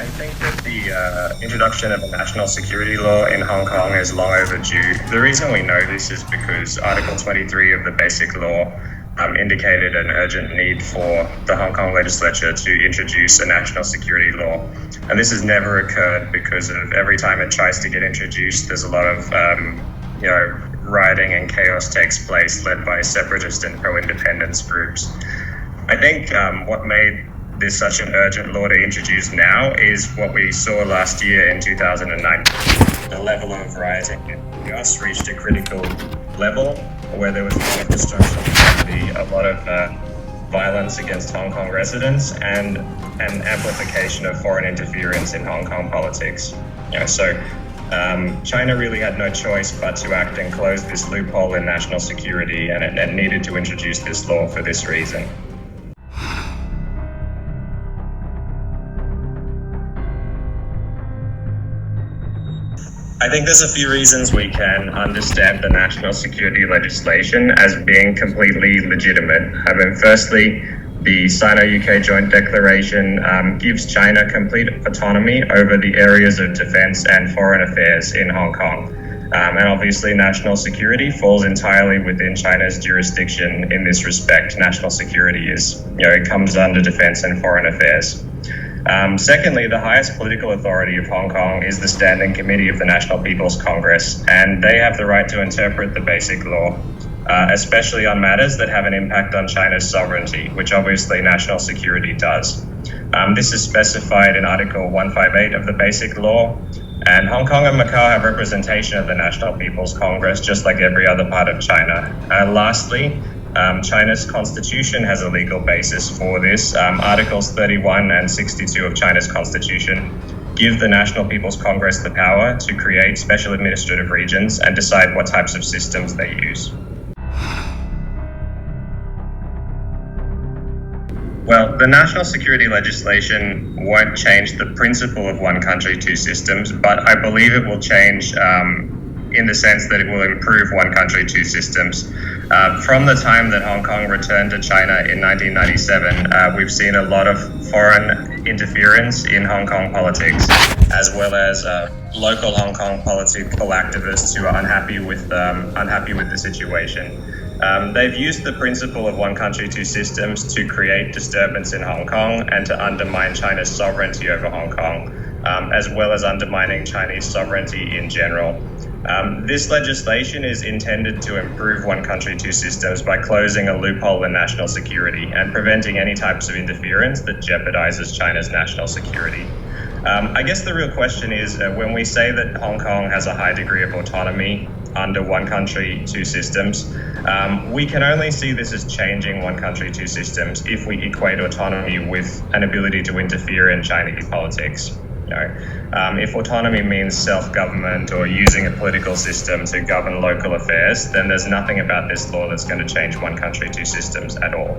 I think that the introduction of a national security law in Hong Kong is long overdue. The reason we know this is because Article 23 of the Basic Law indicated an urgent need for the Hong Kong legislature to introduce a national security law. And this has never occurred because of every time it tries to get introduced, there's a lot of rioting and chaos takes place led by separatist and pro-independence groups. I think what made this such an urgent law to introduce now is what we saw last year in 2009. The level of rioting in chaos reached a critical level where there was a lot of destruction of property, a lot of violence against Hong Kong residents, and an amplification of foreign interference in Hong Kong politics. China really had no choice but to act and close this loophole in national security, and it needed to introduce this law for this reason. I think there's a few reasons we can understand the national security legislation as being completely legitimate. Firstly, the Sino-UK Joint Declaration gives China complete autonomy over the areas of defence and foreign affairs in Hong Kong. And obviously, national security falls entirely within China's jurisdiction in this respect. National security it comes under defence and foreign affairs. Secondly, the highest political authority of Hong Kong is the Standing Committee of the National People's Congress, and they have the right to interpret the Basic Law, especially on matters that have an impact on China's sovereignty, which obviously national security does. This is specified in Article 158 of the Basic Law, and Hong Kong and Macau have representation of the National People's Congress, just like every other part of China. Lastly, China's constitution has a legal basis for this. Articles 31 and 62 of China's constitution give the National People's Congress the power to create special administrative regions and decide what types of systems they use. Well, the national security legislation won't change the principle of one country, two systems, but I believe it will change in the sense that it will improve one country, two systems. From the time that Hong Kong returned to China in 1997, we've seen a lot of foreign interference in Hong Kong politics, as well as local Hong Kong political activists who are unhappy with the situation. They've used the principle of one country, two systems to create disturbance in Hong Kong and to undermine China's sovereignty over Hong Kong, as well as undermining Chinese sovereignty in general. This legislation is intended to improve one country, two systems by closing a loophole in national security and preventing any types of interference that jeopardizes China's national security. I guess the real question is, when we say that Hong Kong has a high degree of autonomy under one country, two systems, we can only see this as changing one country, two systems if we equate autonomy with an ability to interfere in Chinese politics. If autonomy means self-government or using a political system to govern local affairs, then there's nothing about this law that's going to change one country, two systems at all.